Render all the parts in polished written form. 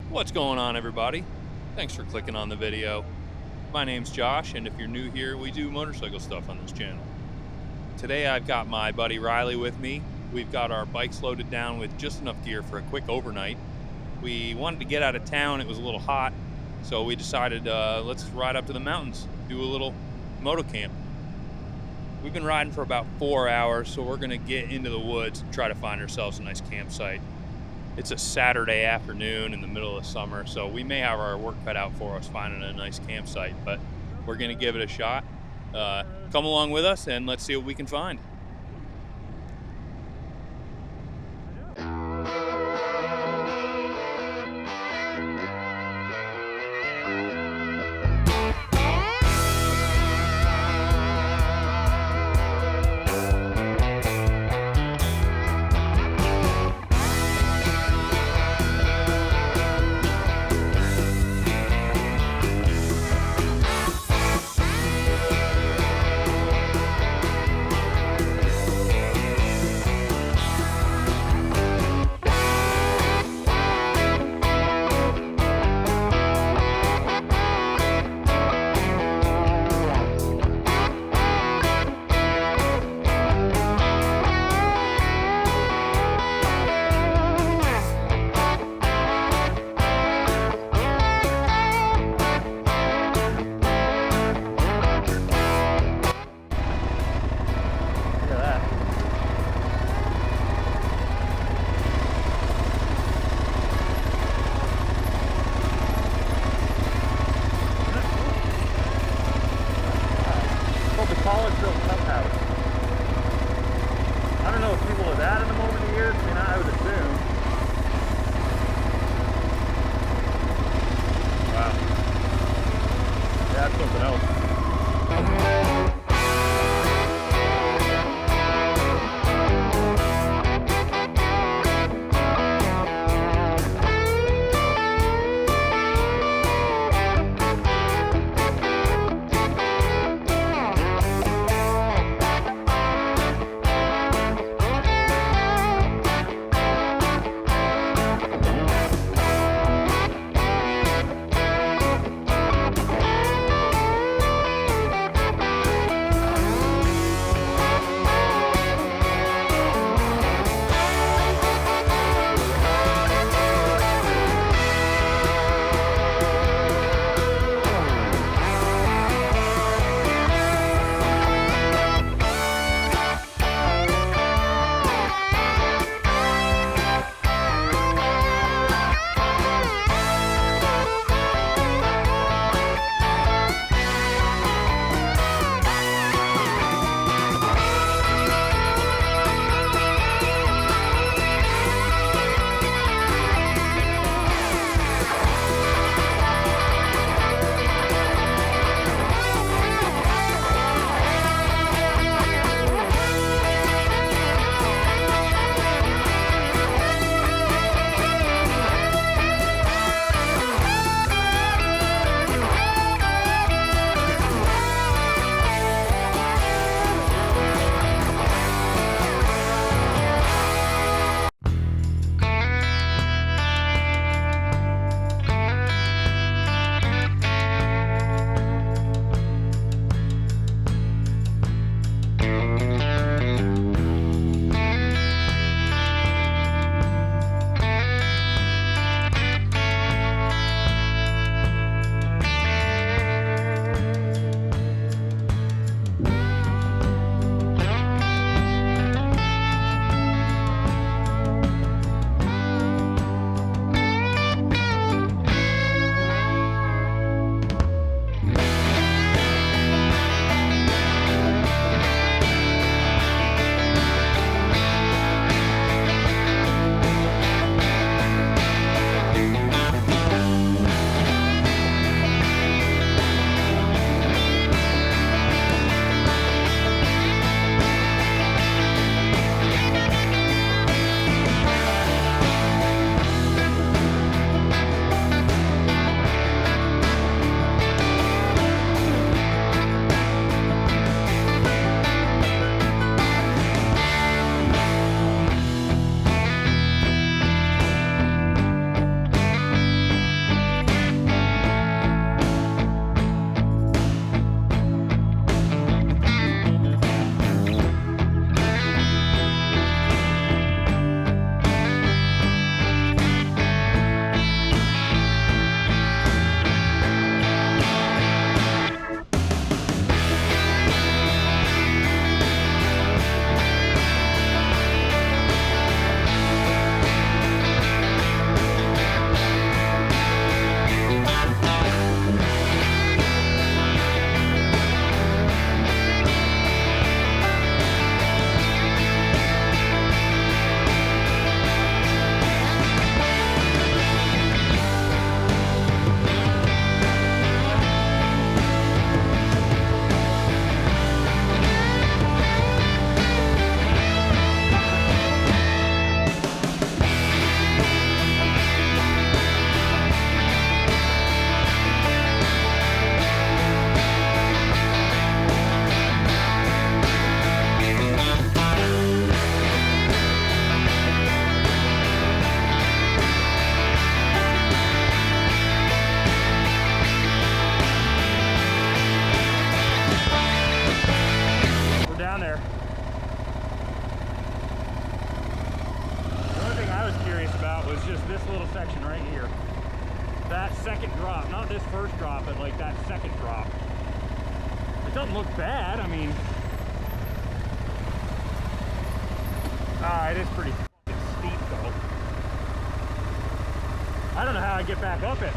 What's going on, everybody? Thanks for clicking on the video. My name's Josh, and if you're new here, we do motorcycle stuff on this channel. Today I've got my buddy Riley with me. We've got our bikes loaded down with just enough gear for a quick overnight. We wanted to get out of town. It was a little hot, so we decided let's ride up to the mountains, do a little moto camp. We've been riding for about 4 hours, so we're gonna get into the woods and try to find ourselves a nice campsite. It's a Saturday afternoon in the middle of summer, so we may have our work cut out for us finding a nice campsite, but we're going to give it a shot. Come along with us and let's see what we can find. that second drop, not this first drop, but like that second drop. It doesn't look bad. I mean, it is pretty steep though. I don't know how I get back up it.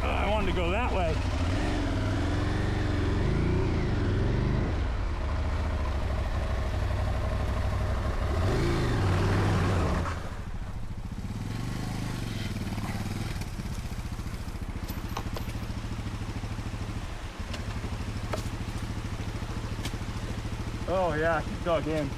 I wanted to go that way. Oh yeah, she's dug in.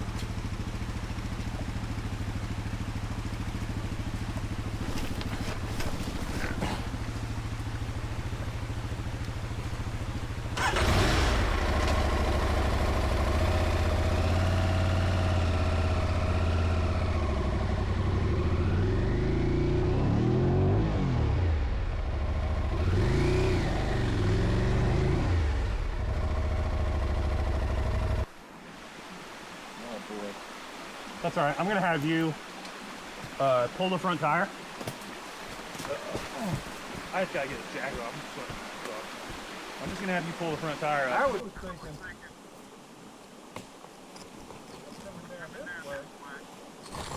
That's all right. I'm gonna have you pull the front tire. I just gotta get the jacket off. I'm just gonna have you pull the front tire up. I was thinking.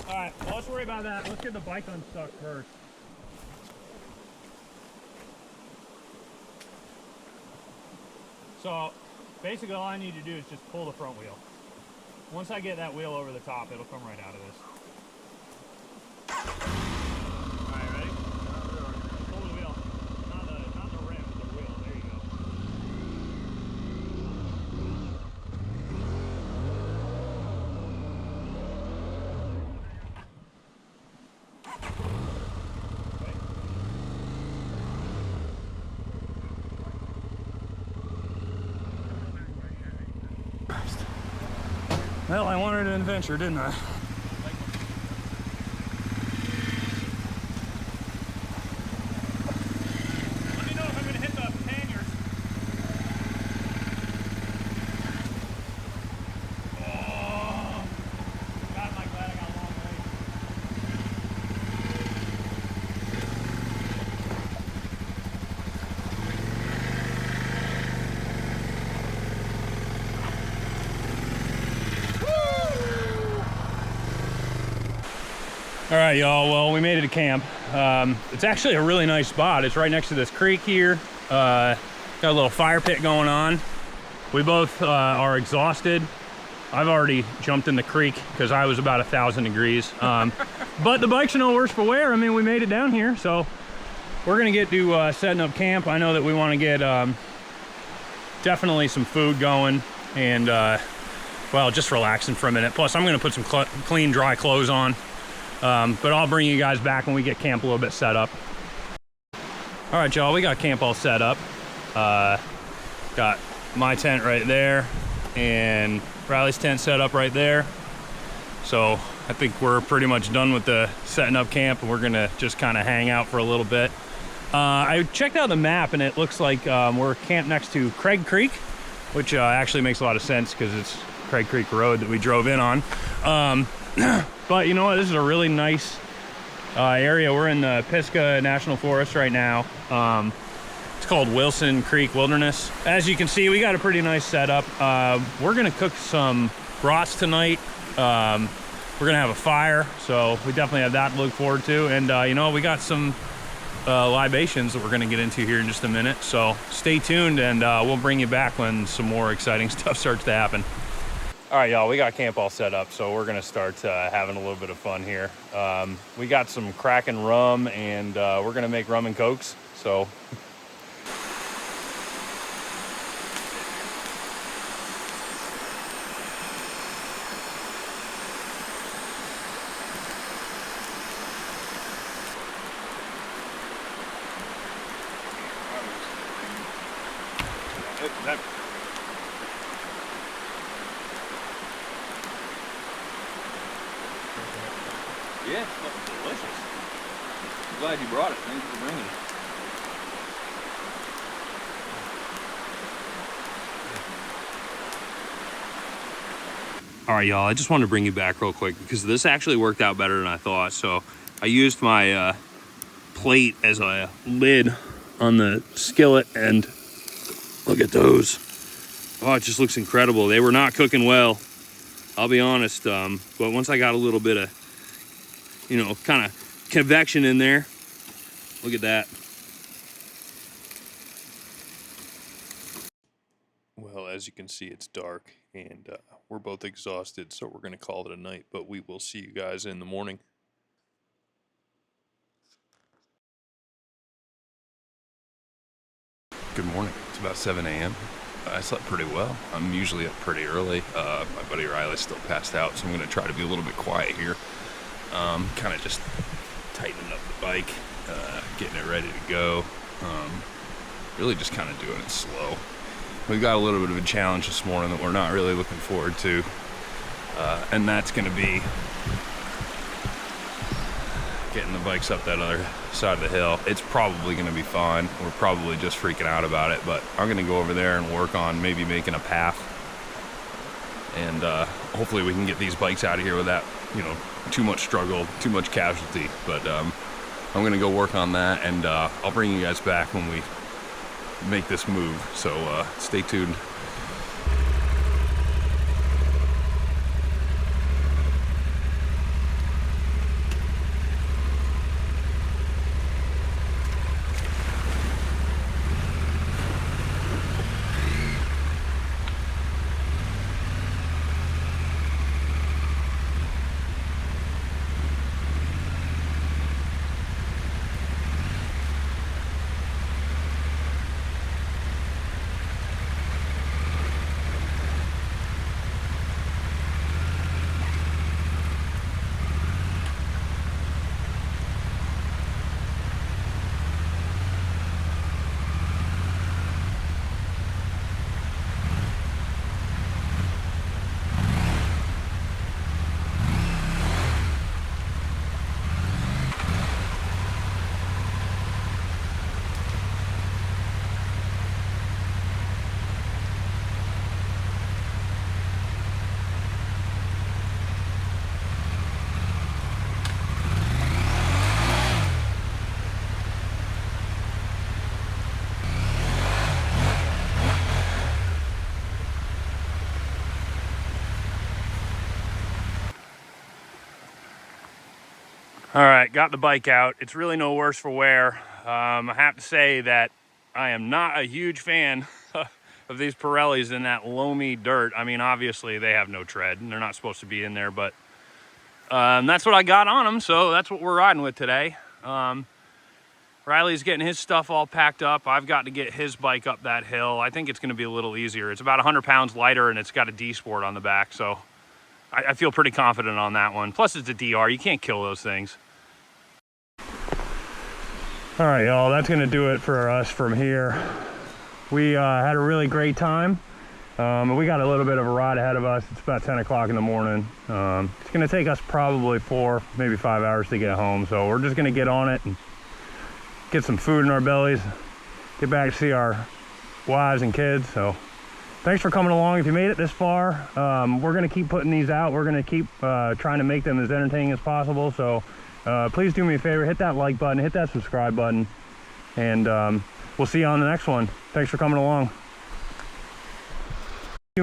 All right, well, let's worry about that. Let's get the bike unstuck first. So basically all I need to do is just pull the front wheel. Once I get that wheel over the top, it'll come right out of this. All right, ready? Pull the wheel. Not the rim, the wheel. There you go. Well, I wanted an adventure, didn't I? Let me know if I'm going to hit the panniers. Oh, God, am I glad I got a long way. All right, y'all, well, we made it to camp. It's actually a really nice spot. It's right next to this creek here. Got a little fire pit going on. We both are exhausted. I've already jumped in the creek because I was about 1,000 degrees. But the bike's no worse for wear. I mean, we made it down here, so we're gonna get to setting up camp. I know that we wanna get definitely some food going and, well, just relaxing for a minute. Plus, I'm gonna put some clean, dry clothes on. But I'll bring you guys back when we get camp a little bit set up. All right, y'all, we got camp all set up. Got my tent right there and Riley's tent set up right there. So I think we're pretty much done with the setting up camp, and we're gonna just kind of hang out for a little bit. I checked out the map and it looks like we're camped next to Craig Creek, which actually makes a lot of sense because it's Craig Creek Road that we drove in on. But you know what, this is a really nice area. We're in the Pisgah National Forest right now. It's called Wilson Creek Wilderness. As you can see, we got a pretty nice setup. We're gonna cook some brats tonight. We're gonna have a fire, so we definitely have that to look forward to. And you know, we got some libations that we're gonna get into here in just a minute. So stay tuned, and we'll bring you back when some more exciting stuff starts to happen. All right, y'all, we got camp all set up, so we're gonna start having a little bit of fun here. We got some Kraken rum, and we're gonna make rum and cokes, so. Yeah, it's fucking delicious. I'm glad you brought it. Thanks for bringing it. All right, y'all, I just wanted to bring you back real quick because this actually worked out better than I thought. So I used my plate as a lid on the skillet, and look at those. Oh, it just looks incredible. They were not cooking well, I'll be honest. But once I got a little bit of, you know, kind of convection in there, look at that. Well, as you can see, it's dark and we're both exhausted, so we're going to call it a night, but we will see you guys in the morning. Good morning. It's about 7 a.m. I slept pretty well. I'm usually up pretty early. My buddy Riley's still passed out, so I'm going to try to be a little bit quiet here. Kind of just tightening up the bike, getting it ready to go. Really just kind of doing it slow. We've got a little bit of a challenge this morning that we're not really looking forward to, and that's going to be getting the bikes up that other side of the hill. It's probably going to be fine. We're probably just freaking out about it, but I'm going to go over there and work on maybe making a path, and hopefully we can get these bikes out of here without, you know, too much struggle, too much casualty. But I'm going to go work on that, and I'll bring you guys back when we make this move, so stay tuned. All right, got the bike out. It's really no worse for wear. I have to say that I am not a huge fan of these Pirellis in that loamy dirt. I mean, obviously they have no tread and they're not supposed to be in there, but that's what I got on them, so that's what we're riding with today. Riley's getting his stuff all packed up. I've got to get his bike up that hill. I think it's gonna be a little easier. It's about 100 pounds lighter and it's got a D-Sport on the back, so I feel pretty confident on that one. Plus it's a DR, you can't kill those things. All right, y'all, that's gonna do it for us from here. We had a really great time. We got a little bit of a ride ahead of us. It's about 10 o'clock in the morning. It's gonna take us probably 4, maybe 5 hours to get home. So we're just gonna get on it and get some food in our bellies, get back to see our wives and kids. So thanks for coming along. If you made it this far, we're gonna keep putting these out. We're gonna keep trying to make them as entertaining as possible. So please do me a favor, hit that like button, hit that subscribe button, and we'll see you on the next one. Thanks for coming along.